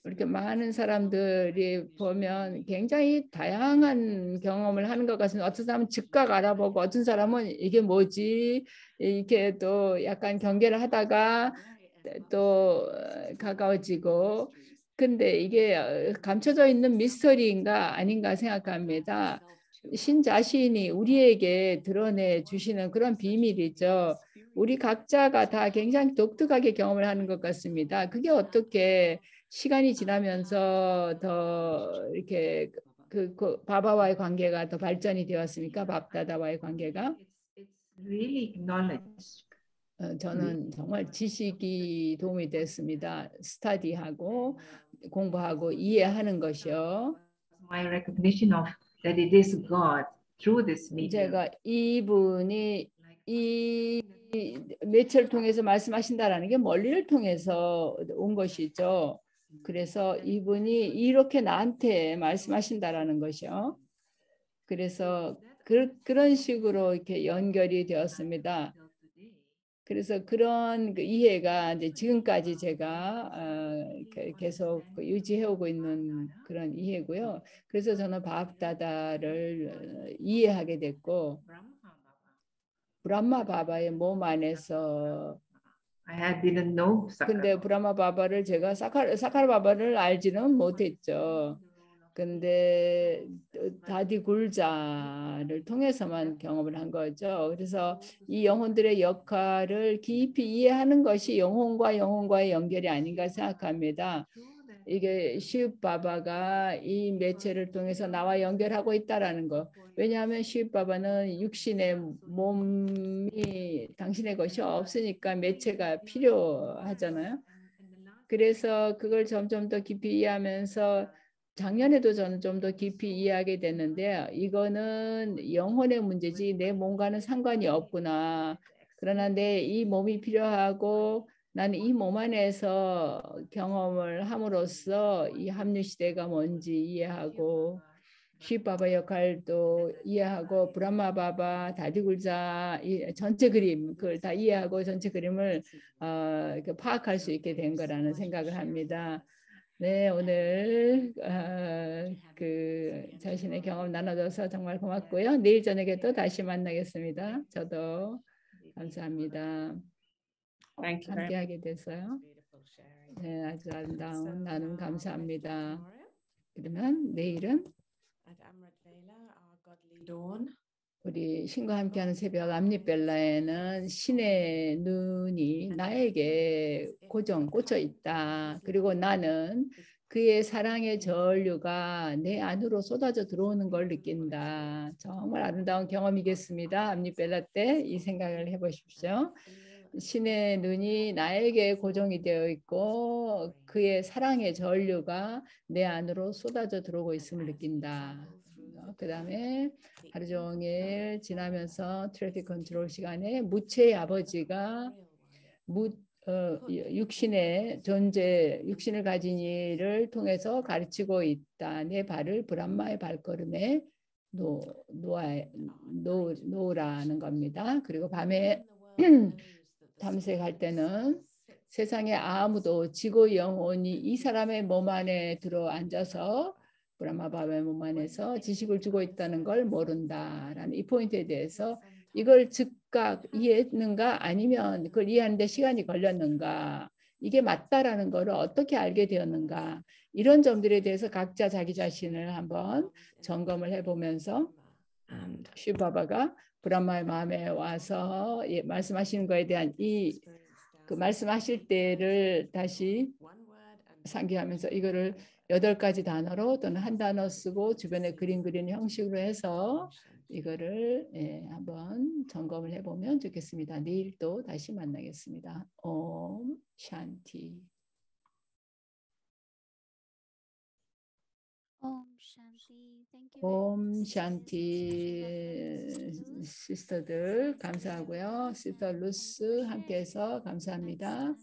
이렇게 많은 사람들이 보면 굉장히 다양한 경험을 하는 것 같습니다. 어떤 사람은 즉각 알아보고 어떤 사람은 이게 뭐지? 이렇게 또 약간 경계를 하다가 또 가까워지고 근데 이게 감춰져 있는 미스터리인가 아닌가 생각합니다. 신 자신이 우리에게 드러내 주시는 그런 비밀이죠. 우리 각자가 다 굉장히 독특하게 경험을 하는 것 같습니다. 그게 어떻게 시간이 지나면서 더 이렇게 그 바바와의 관계가 더 발전이 되었습니까? 밥다다와의 관계가? It's really knowledge. 저는 정말 지식이 도움이 됐습니다. 스터디하고 공부하고 이해하는 것이요. My recognition of that it is God through this medium. 제가 이분이 이 매체를 통해서 말씀하신다라는 게 멀리를 통해서 온 것이죠. 그래서 이분이 이렇게 나한테 말씀하신다라는 것이요. 그래서 그런 식으로 이렇게 연결이 되었습니다. 그래서 그런 그 이해가 이제 지금까지 제가 계속 유지해오고 있는 그런 이해고요. 그래서 저는 바합다다를 이해하게 됐고, 브라마 바바의 몸 안에서 I didn't know 근데 브라마 바바를 제가 사카라 바바를 알지는 못했죠. 근데 다디 굴자를 통해서만 경험을 한 거죠. 그래서 이 영혼들의 역할을 깊이 이해하는 것이 영혼과의 연결이 아닌가 생각합니다. 이게 시읒바바가 이 매체를 통해서 나와 연결하고 있다라는 거. 왜냐하면 시읒바바는 육신의 몸이 당신의 것이 없으니까 매체가 필요하잖아요. 그래서 그걸 점점 더 깊이 이해하면서 작년에도 저는 좀 더 깊이 이해하게 됐는데 이거는 영혼의 문제지 내 몸과는 상관이 없구나. 그러나 내 이 몸이 필요하고 나는 이 몸 안에서 경험을 함으로써 이 합류 시대가 뭔지 이해하고 시바바 역할도 이해하고 브라마 바바 다디굴자 전체 그림 그걸 다 이해하고 전체 그림을 파악할 수 있게 된 거라는 생각을 합니다. 네, 오늘 그 자신의 경험 나눠줘서 정말 고맙고요. 내일 저녁에 또 다시 만나겠습니다. 저도 감사합니다. Thank you very 함께하게 됐어요. 네, 아주 아름다운 나눔 감사합니다. 그러면 내일은 우리 신과 함께하는 새벽 암리벨라에는 신의 눈이 나에게 꽂혀 있다. 그리고 나는 그의 사랑의 전류가 내 안으로 쏟아져 들어오는 걸 느낀다. 정말 아름다운 경험이겠습니다. 암리벨라 때 이 생각을 해보십시오. 신의 눈이 나에게 고정이 되어 있고 그의 사랑의 전류가 내 안으로 쏟아져 들어오고 있음을 느낀다. 그 다음에 하루 종일 지나면서 트래픽 컨트롤 시간에 무체의 아버지가 육신의 존재, 육신을 가진 이를 통해서 가르치고 있다. 내 발을 브람마의 발걸음에 놓으라는 겁니다. 그리고 밤에 탐색할 때는 세상에 아무도 지구 영혼이 이 사람의 몸 안에 들어 앉아서 브라마바바의 몸 안에서 지식을 주고 있다는 걸 모른다라는 이 포인트에 대해서 이걸 즉각 이해했는가 아니면 그걸 이해하는데 시간이 걸렸는가 이게 맞다라는 걸 어떻게 알게 되었는가 이런 점들에 대해서 각자 자기 자신을 한번 점검을 해보면서 시바바가 브라마의 마음에 와서 말씀하시는 거에 대한 그 말씀하실 때를 다시 상기하면서 이거를 8가지 단어로 또는 한 단어 쓰고 주변에 그림 그리는 형식으로 해서 이거를 한번 점검을 해보면 좋겠습니다. 내일 또 다시 만나겠습니다. 옴 샨티. 옴 샨티. 시스터들 감사하고요. 시스터 루스 함께해서 감사합니다.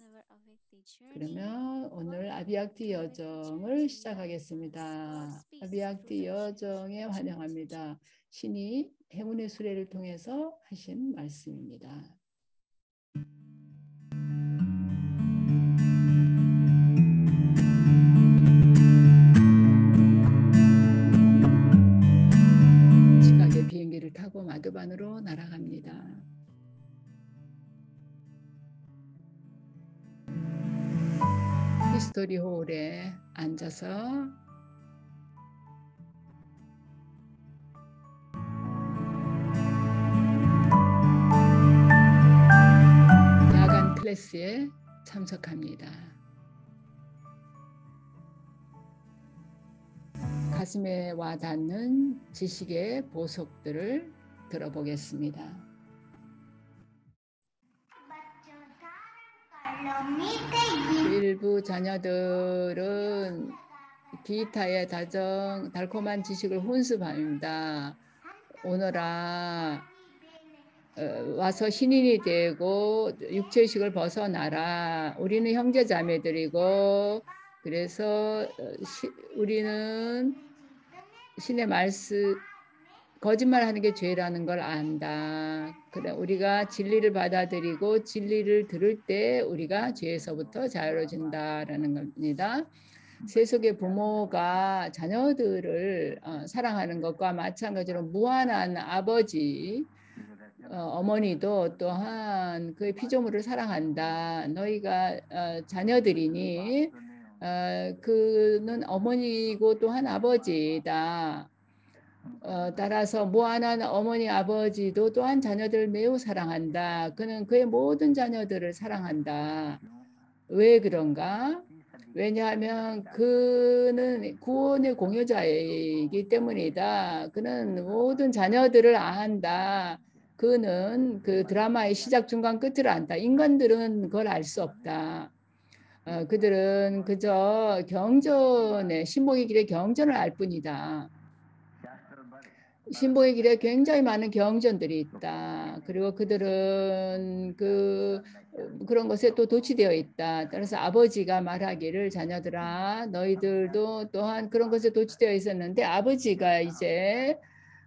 그러면 오늘 아비약티 여정을 시작하겠습니다. 아비약티 여정에 환영합니다. 신이 행운의 수레를 통해서 하신 말씀입니다. 지각의 비행기를 타고 마두반으로 날아갑니다. 히스토리 홀에 앉아서 야간 클래스에 참석합니다. 가슴에 와닿는 지식의 보석들을 들어보겠습니다. 일부 자녀들은 기타의 달콤한 지식을 혼습합니다. 오너라 와서 신인이 되고 육체의식을 벗어나라. 우리는 형제 자매들이고 그래서 우리는 신의 말씀 거짓말하는 게 죄라는 걸 안다. 그래 우리가 진리를 받아들이고 진리를 들을 때 우리가 죄에서부터 자유로워진다라는 겁니다. 세속의 부모가 자녀들을 사랑하는 것과 마찬가지로 무한한 아버지 어머니도 또한 그의 피조물을 사랑한다. 너희가 자녀들이니 그는 어머니이고 또한 아버지이다. 따라서 무한한 어머니 아버지도 또한 자녀들을 매우 사랑한다. 그는 그의 모든 자녀들을 사랑한다. 왜 그런가? 왜냐하면 그는 구원의 공유자이기 때문이다. 그는 모든 자녀들을 안다. 그는 그 드라마의 시작, 중간, 끝을 안다. 인간들은 그걸 알 수 없다. 그들은 그저 경전의 신복의 길의 경전을 알 뿐이다. 신복의 길에 굉장히 많은 경전들이 있다. 그리고 그들은 그런 것에 또 도취되어 있다. 따라서 아버지가 말하기를 자녀들아 너희들도 또한 그런 것에 도취되어 있었는데 아버지가 이제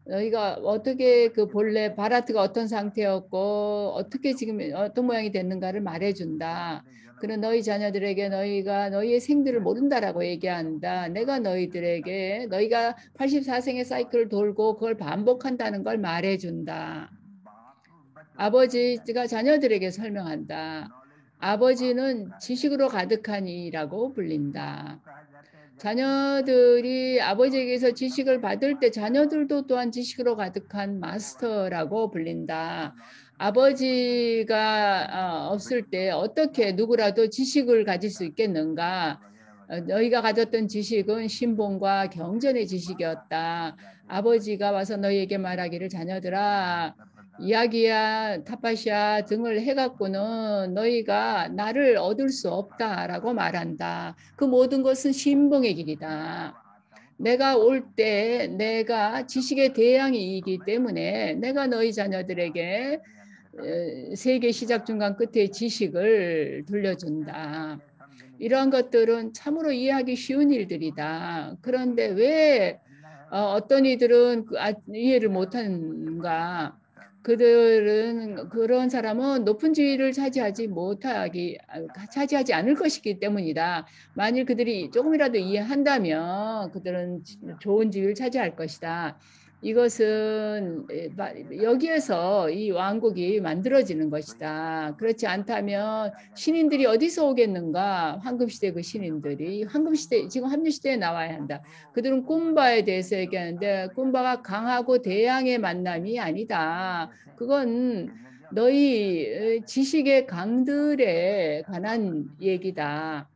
너희가 어떻게 그 본래 바라트가 어떤 상태였고 어떻게 지금 어떤 모양이 됐는가를 말해준다. 그는 너희 자녀들에게 너희가 너희의 생들을 모른다라고 얘기한다. 내가 너희들에게 너희가 84생의 사이클을 돌고 그걸 반복한다는 걸 말해준다. 아버지가 자녀들에게 설명한다. 아버지는 지식으로 가득한 이라고 불린다. 자녀들이 아버지에게서 지식을 받을 때 자녀들도 또한 지식으로 가득한 마스터라고 불린다. 아버지가 없을 때 어떻게 누구라도 지식을 가질 수 있겠는가? 너희가 가졌던 지식은 신봉과 경전의 지식이었다. 아버지가 와서 너희에게 말하기를 자녀들아 이야기야 타파시아 등을 해갖고는 너희가 나를 얻을 수 없다라고 말한다. 그 모든 것은 신봉의 길이다. 내가 올 때 내가 지식의 대양이기 때문에 내가 너희 자녀들에게 세계 시작 중간 끝의 지식을 돌려준다. 이러한 것들은 참으로 이해하기 쉬운 일들이다. 그런데 왜 어떤 이들은 이해를 못하는가? 그들은 그런 사람은 높은 지위를 차지하지 않을 것이기 때문이다. 만일 그들이 조금이라도 이해한다면 그들은 좋은 지위를 차지할 것이다. 이것은 여기에서 이 왕국이 만들어지는 것이다. 그렇지 않다면 신인들이 어디서 오겠는가? 황금시대 그 신인들이 황금시대 지금 합류시대에 나와야 한다. 그들은 꿈바에 대해서 얘기하는데 꿈바가 강하고 대양의 만남이 아니다. 그건 너희 지식의 강들에 관한 얘기다.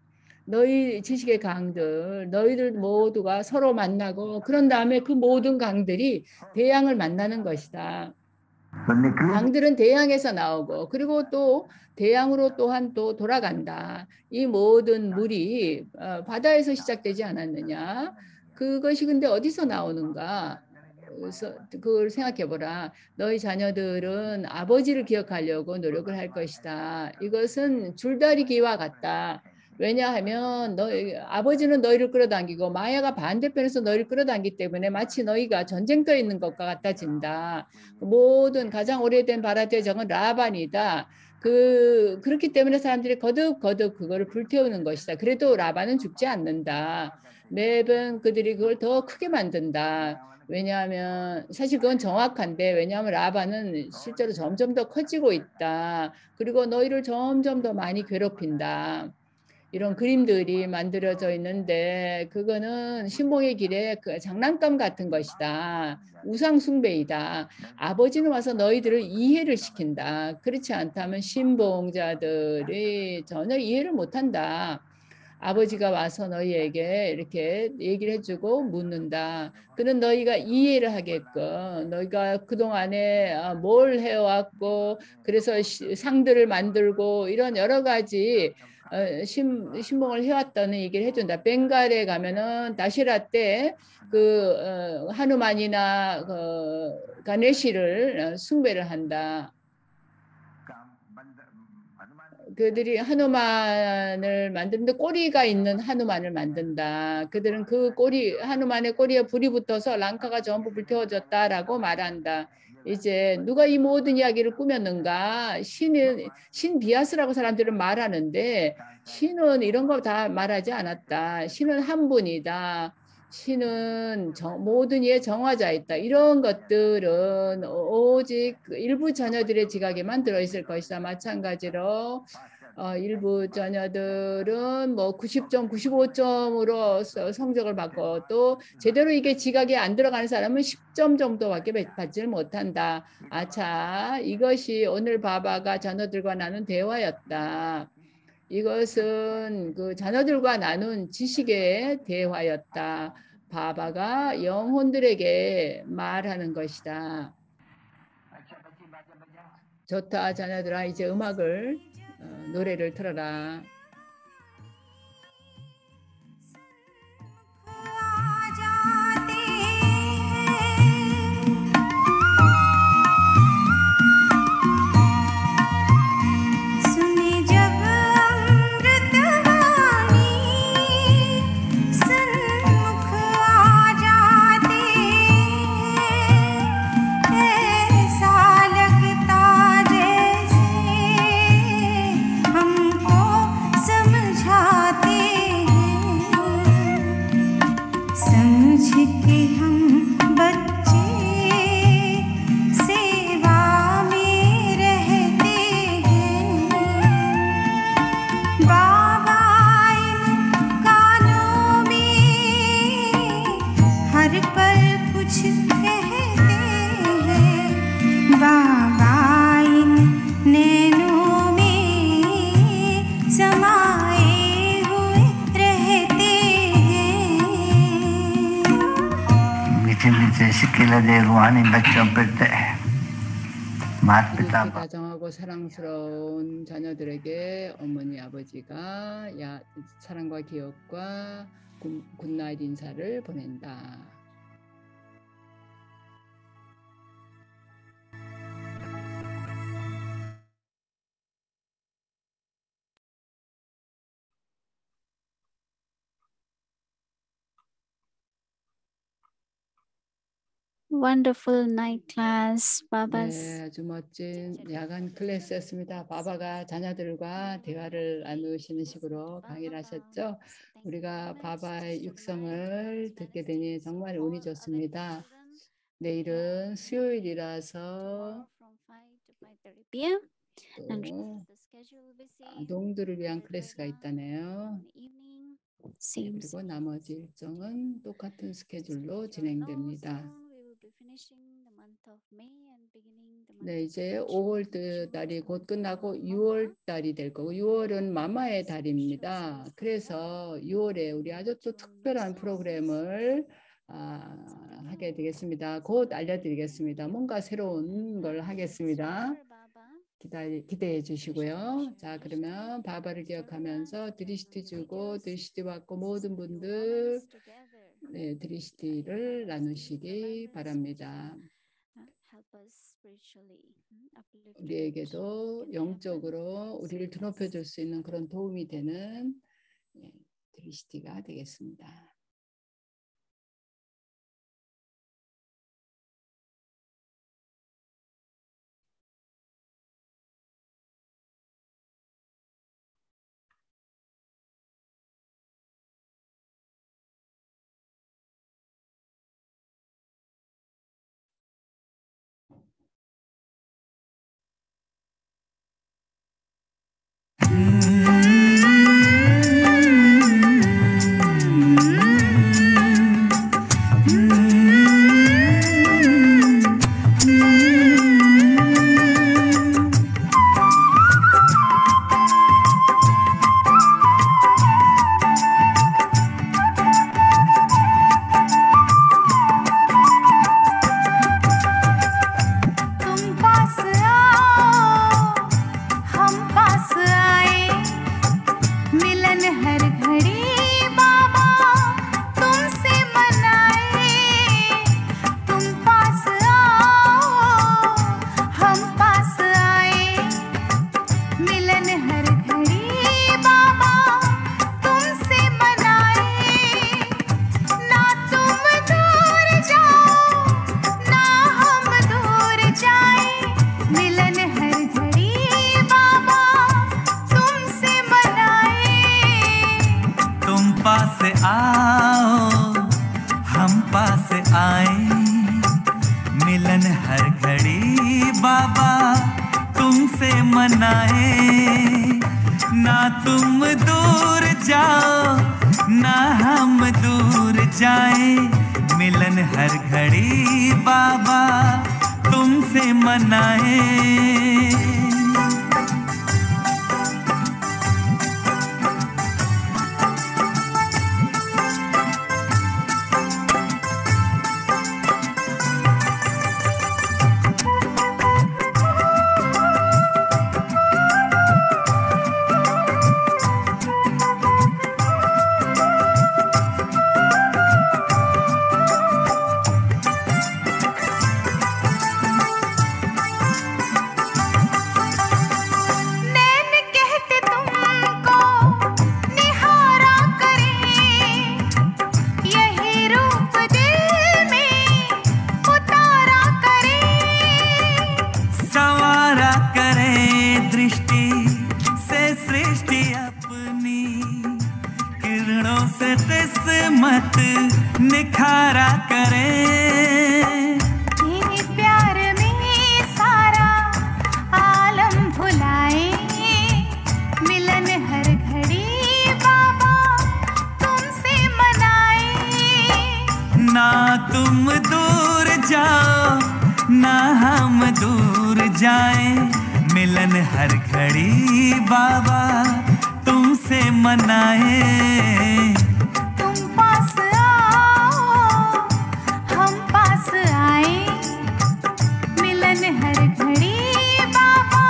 너희 지식의 강들, 너희들 모두가 서로 만나고 그런 다음에 그 모든 강들이 대양을 만나는 것이다. 강들은 대양에서 나오고 그리고 또 대양으로 또한 또 돌아간다. 이 모든 물이 바다에서 시작되지 않았느냐? 그것이 근데 어디서 나오는가? 그래서 그걸 생각해 보라. 너희 자녀들은 아버지를 기억하려고 노력을 할 것이다. 이것은 줄다리기와 같다. 왜냐하면 아버지는 너희를 끌어당기고 마야가 반대편에서 너희를 끌어당기기 때문에 마치 너희가 전쟁터에 있는 것과 같아진다. 모든 가장 오래된 바라트의 정은 라반이다. 그렇기 때문에 사람들이 거듭 그거를 불태우는 것이다. 그래도 라반은 죽지 않는다. 매번 그들이 그걸 더 크게 만든다. 왜냐하면 사실 그건 정확한데 왜냐하면 라반은 실제로 점점 더 커지고 있다. 그리고 너희를 점점 더 많이 괴롭힌다. 이런 그림들이 만들어져 있는데 그거는 신봉의 길에 그 장난감 같은 것이다. 우상 숭배이다. 아버지는 와서 너희들을 이해를 시킨다. 그렇지 않다면 신봉자들이 전혀 이해를 못한다. 아버지가 와서 너희에게 이렇게 얘기를 해주고 묻는다. 그는 너희가 이해를 하게끔 너희가 그동안에 뭘 해왔고 그래서 상들을 만들고 이런 여러 가지 신봉을 해왔다는 얘기를 해준다. 벵갈에 가면은 다시라 때 그 하누만이나 그 가네시를 숭배를 한다. 그들이 하누만을 만드는데 꼬리가 있는 하누만을 만든다. 그들은 그 꼬리 하누만의 꼬리에 불이 붙어서 랑카가 전부 불태워졌다라고 말한다. 이제 누가 이 모든 이야기를 꾸몄는가? 신 비아스라고 사람들은 말하는데 신은 이런 거 다 말하지 않았다. 신은 한 분이다. 신은 모든 이의 정화자있다. 이런 것들은 오직 일부 자녀들의 지각에만 들어있을 것이다. 마찬가지로 일부 자녀들은 뭐 90점, 95점으로 성적을 받고 또 제대로 이게 지각에 안 들어가는 사람은 10점 정도밖에 받지를 못한다. 아차, 이것이 오늘 바바가 자녀들과 나눈 대화였다. 이것은 그 자녀들과 나눈 지식의 대화였다. 바바가 영혼들에게 말하는 것이다. 좋다, 자녀들아. 이제 음악을 노래를 틀어라. रूहानी बच्चों पर माता पिता 다정하고 사랑스러운 자녀들에게 어머니 아버지가 사랑과 기억과 굿나잇 인사를 보낸다. Wonderful night class, Babas. 네, 아주 멋진 야간 클래스였습니다. 바바가 자녀들과 대화를 나누시는 식으로 강의를 하셨죠. 우리가 바바의 육성을 듣게 되니 정말 운이 좋습니다. 내일은 수요일이라서 또 아동들을 위한 클래스가 있다네요. 그리고 나머지 일정은 똑같은 스케줄로 진행됩니다. 네, 이제 5월 달이 곧 끝나고 6월 달이 될 거고 6월은 마마의 달입니다. 그래서 6월에 우리 아주 또 특별한 프로그램을 하게 되겠습니다. 곧 알려드리겠습니다. 뭔가 새로운 걸 하겠습니다. 기대해 주시고요. 자, 그러면 바바를 기억하면서 드리시티 주고 드리시티 받고 모든 분들 드리시티를 나누시기 바랍니다. 우리에게도 영적으로 우리를 드높여 줄 수 있는 그런 도움이 되는 드리시티가 되겠습니다. तुमसे मनाए, ना तुम दूर जाओ ना हम दूर जाए, मिलन हर घड़ी बाबा तुमसे मनाए। किस्मत निखारा करे, तेरे प्यार में सारा आलम भुलाए, मिलन हर घड़ी बाबा तुमसे मनाए। ना तुम दूर जाओ ना हम दूर जाए, मिलन हर घड़ी बाबा तुमसे मनाए। हर घड़ी बाबा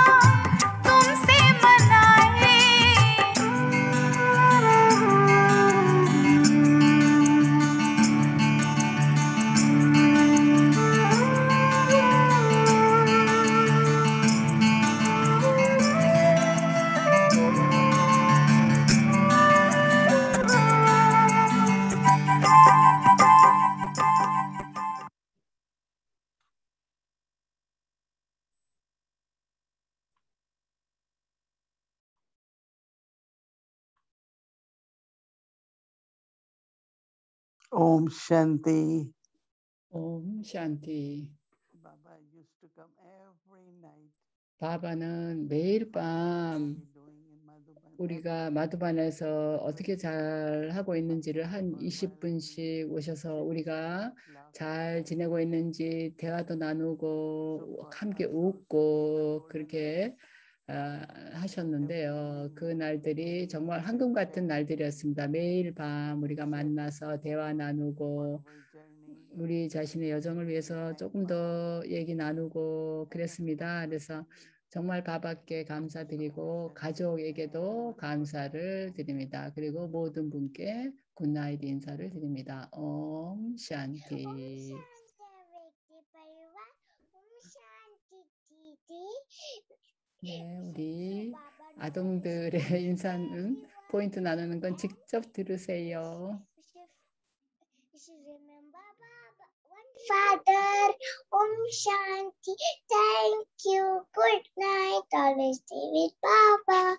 तुमसे मनाए। Om Shanti. Om Shanti. Baba used to come every night. 바바는 매일 밤 우리가 마두반에서 어떻게 잘 하고 있는지를 한 20분씩 오셔서 우리가 잘 지내고 있는지 대화도 나누고 함께 웃고 그렇게 하셨는데요. 그 날들이 정말 황금 같은 날들이었습니다. 매일 밤 우리가 만나서 대화 나누고 우리 자신의 여정을 위해서 조금 더 얘기 나누고 그랬습니다. 그래서 정말 바바께 감사드리고 가족에게도 감사를 드립니다. 그리고 모든 분께 굿나잇 인사를 드립니다. 옴 샨티. 네, 우리 아동들의 인사는 포인트 나누는 건 직접 들으세요. Father, Om Shanti, thank you, good night, always stay with Baba.